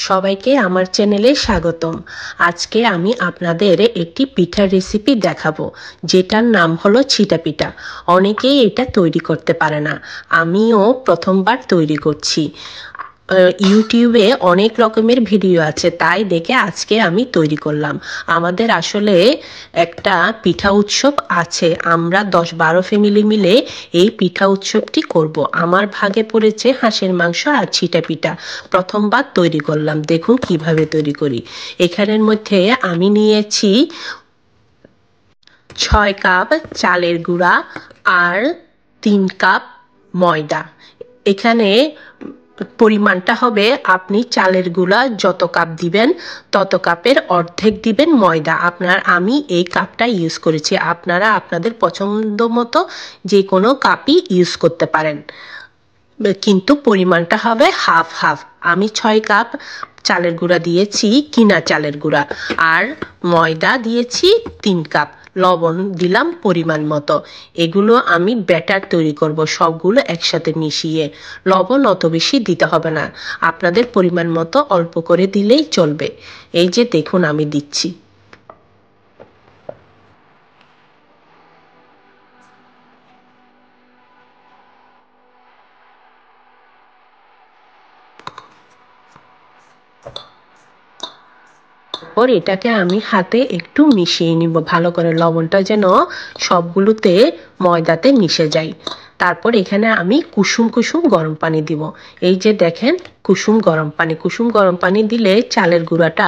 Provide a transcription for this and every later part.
সবাইকে আমার চ্যানেলে স্বাগতম। আজকে আমি আপনাদের একটি পিঠার রেসিপি দেখাবো, যেটার নাম হলো ছিটা পিঠা। অনেকেই এটা তৈরি করতে পারে না, আমিও প্রথমবার তৈরি করছি। ইউটিউবে অনেক রকমের ভিডিও আছে, তাই দেখে আজকে আমি তৈরি করলাম। আমাদের আসলে একটা পিঠা উৎসব আছে, আমরা 10-12 ফ্যামিলি মিলে এই পিঠা উৎসবটি করব। আমার ভাগে পড়েছে হাঁসের মাংস আর ছিটা পিঠা। প্রথমবার তৈরি করলাম, দেখুন কিভাবে তৈরি করি। এখানের মধ্যে আমি নিয়েছি 6 কাপ চালের গুঁড়া আর 3 কাপ ময়দা। এখানে পরিমাণটা হবে, আপনি চালের গুঁড়া যত কাপ দিবেন তত কাপের অর্ধেক দিবেন ময়দা। আমি এই কাপটা ইউজ করেছি, আপনারা আপনাদের পছন্দ মতো যে কোনো কাপই ইউজ করতে পারেন, কিন্তু পরিমাণটা হবে হাফ হাফ। আমি 6 কাপ চালের গুঁড়া দিয়েছি, কিনা চালের গুঁড়া, আর ময়দা দিয়েছি 3 কাপ। লবণ দিলাম পরিমাণ মতো। এগুলো আমি ব্যাটার তৈরি করব, সবগুলো একসাথে মিশিয়ে। লবণ অত বেশি দিতে হবে না, আপনাদের পরিমাণ মতো অল্প করে দিলেই চলবে। এই যে দেখুন আমি দিচ্ছি। তারপর এটাকে আমি হাতে একটু মিশিয়ে নিব ভালো করে, লবণটা যেন সবগুলোতে ময়দাতে মিশে যায়। তারপর এখানে আমি কুসুম কুসুম গরম পানি দিব। এই যে দেখেন, কুসুম গরম পানি দিলে চালের গুঁড়াটা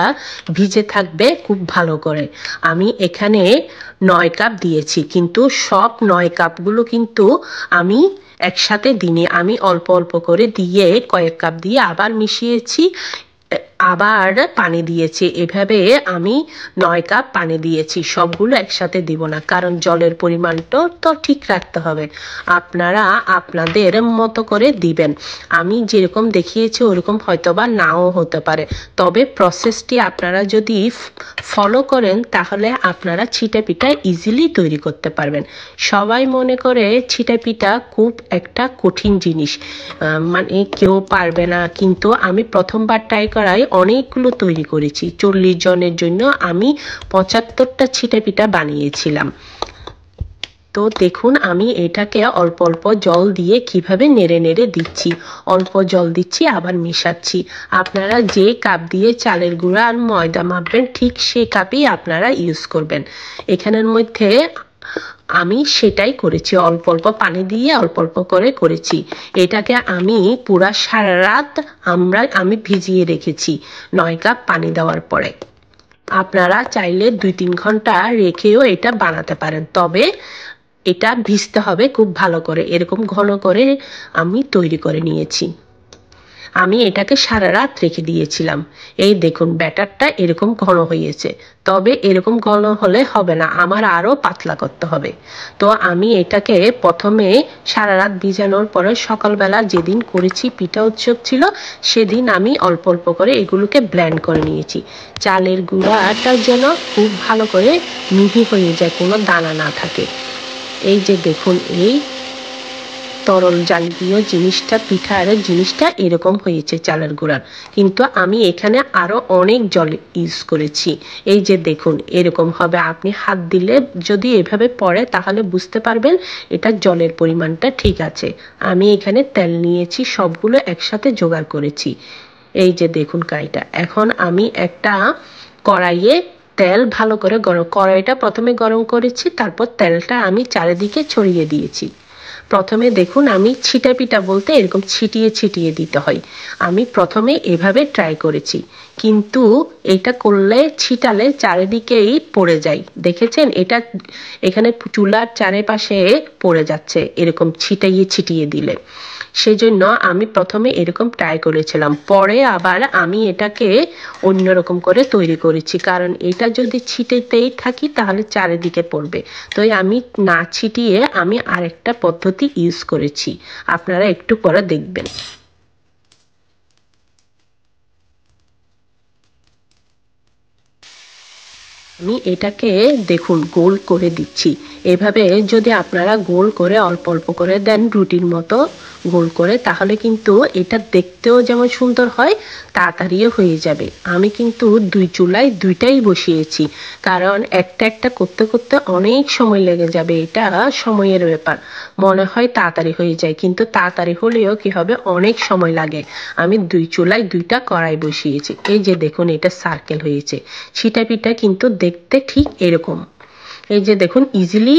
ভিজে থাকবে খুব ভালো করে। আমি এখানে 9 কাপ দিয়েছি, কিন্তু সব 9 কাপগুলো কিন্তু আমি একসাথে দিইনি, আমি অল্প অল্প করে দিয়ে কয়েক কাপ দিয়ে আবার মিশিয়েছি, আবার পানি দিয়েছি। এভাবে আমি 9 কাপ পানি দিয়েছি, সবগুলো একসাথে দিব না, কারণ জলের পরিমাণটা তো ঠিক রাখতে হবে। আপনারা আপনাদের মতো করে দিবেন, আমি যেরকম দেখিয়েছি ওরকম হয়তোবা নাও হতে পারে, তবে প্রসেসটি আপনারা যদি ফলো করেন তাহলে আপনারা ছিটা পিঠা ইজিলি তৈরি করতে পারবেন। সবাই মনে করে ছিটা পিঠা খুব একটা কঠিন জিনিস, মানে কেউ পারবে না, কিন্তু আমি প্রথমবার ট্রাই করায় অনেকগুলো তৈরি করেছি। 40 জনের জন্য আমি 75টা ছিটা পিঠা বানিয়েছিলাম। তো দেখুন আমি এটাকে অল্প অল্প জল দিয়ে কিভাবে নেড়ে নেড়ে দিচ্ছি, অল্প জল দিচ্ছি আবার মেশাচ্ছি। আপনারা যে কাপ দিয়ে চালের গুঁড়া আর ময়দা মাপবেন ঠিক সেই কাপই আপনারা ইউজ করবেন। এখানের মধ্যে আমি সেটাই করেছি, অল্প অল্প পানি দিয়ে অল্প অল্প করে করেছি। এটাকে আমি পুরা সারা রাত আমি ভিজিয়ে রেখেছি 9 কাপ পানি দেওয়ার পরে। আপনারা চাইলে 2-3 ঘন্টা রেখেও এটা বানাতে পারেন, তবে এটা ভিজতে হবে খুব ভালো করে। এরকম ঘন করে আমি তৈরি করে নিয়েছি। আমি এটাকে সারা রাত রেখে দিয়েছিলাম। এই দেখুন ব্যাটারটা এরকম ঘন হয়েছে, তবে এরকম ঘন হলে হবে না, আমার আরও পাতলা করতে হবে। তো আমি এটাকে প্রথমে সারা রাত ভিজানোর পরে সকালবেলা যেদিন করেছি পিঠা উৎসব ছিল সেদিন আমি অল্প অল্প করে এগুলোকে ব্লেন্ড করে নিয়েছি। চালের গুঁড়াটা যেন খুব ভালো করে মিহি হয়ে যায়, কোনো দানা না থাকে। এই যে দেখুন, এই তরল জাতীয় জিনিসটা, পিঠার জিনিসটা এরকম হয়েছে চালের গুঁড়ার, কিন্তু আমি এখানে আরো অনেক জল ইউজ করেছি। এই যে দেখুন এরকম হবে, আপনি হাত দিলে যদি এভাবে পড়ে তাহলে বুঝতে পারবেন এটা জলের পরিমাণটা ঠিক আছে। আমি এখানে তেল নিয়েছি, সবগুলো একসাথে জোগাড় করেছি। এই যে দেখুন কাইটা, এখন আমি একটা কড়াইয়ে তেল ভালো করে কড়াইটা প্রথমে গরম করেছি, তারপর তেলটা আমি চারিদিকে ছড়িয়ে দিয়েছি। প্রথমে দেখুন আমি ছিটা পিঠা বলতে এরকম ছিটিয়ে ছিটিয়ে দিতে হয়, আমি প্রথমে এভাবে ট্রাই করেছি, কিন্তু এটা করলে ছিটালে চারিদিকেই পড়ে যায়। দেখেছেন এটা এখানে চুলার চারিপাশে পড়ে যাচ্ছে এরকম ছিটাইয়ে ছিটিয়ে দিলে। সেজন্য আমি প্রথমে এরকম ট্রাই করেছিলাম, পরে আবার আমি এটাকে অন্যরকম করে তৈরি করেছি, কারণ এটা যদি ছিটাতেই থাকি তাহলে চারিদিকে পড়বে। তো আমি না ছিটিয়ে আমি আরেকটা পদ্ধতি ইউজ করেছি, আপনারা একটু পরে দেখবেন। আমি এটাকে দেখুন গোল করে দিচ্ছি। এভাবে যদি আপনারা গোল করে অল্প অল্প করে দেন রুটির মতো গোল করে, তাহলে কিন্তু এটা দেখতেও যেমন সুন্দর হয়, তাড়াতাড়িও হয়ে যাবে। আমি কিন্তু দুই চুলায় দুইটাই বসিয়েছি, কারণ একটা একটা করতে করতে অনেক সময় লেগে যাবে। এটা সময়ের ব্যাপার। মনে হয় তাড়াতাড়ি হয়ে যায়, কিন্তু তাড়াতাড়ি হলেও কি হবে, অনেক সময় লাগে। আমি দুই চুলায় দুইটা কড়াই বসিয়েছি। এই যে দেখুন, এটা সার্কেল হয়েছে। ছিটা পিঠা কিন্তু দেখতে ঠিক এরকম। এই যে দেখুন, ইজিলি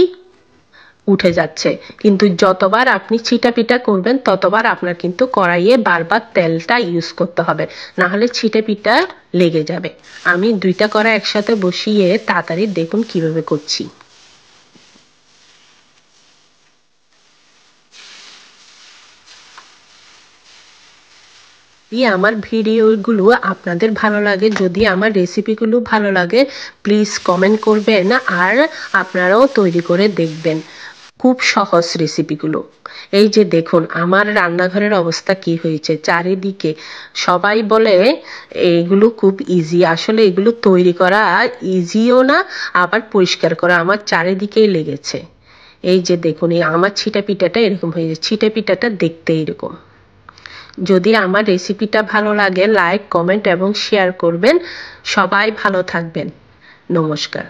উঠে যাচ্ছে। কিন্তু যতবার আপনি ছিটা পিঠা করবেন, ততবার আপনার কিন্তু কড়াইয়ে বারবার তেলটা ইউজ করতে হবে, না হলে ছিটে পিঠা লেগে যাবে। আমি দুইটা কড়াই একসাথে বসিয়ে তাড়াতাড়ি দেখুন কিভাবে করছি। যদি আমার ভিডিওগুলো আপনাদের ভালো লাগে, যদি আমার রেসিপিগুলো ভালো লাগে, প্লিজ কমেন্ট করবেন, আর আপনারাও তৈরি করে দেখবেন। খুব সহজ রেসিপিগুলো। এই যে দেখুন আমার রান্নাঘরের অবস্থা কি হয়েছে, চারিদিকে সবাই বলে এগুলো খুব ইজি, আসলে এগুলো তৈরি করা ইজিও না, আবার পরিষ্কার করা আমার চারিদিকেই লেগেছে। এই যে দেখুন, এই আমার ছিটা পিঠাটা এরকম হয়েছে, ছিটা পিঠাটা দেখতে এরকম। যদি আমার রেসিপিটা ভালো লাগে, লাইক, কমেন্ট এবং শেয়ার করবেন। সবাই ভালো থাকবেন। নমস্কার।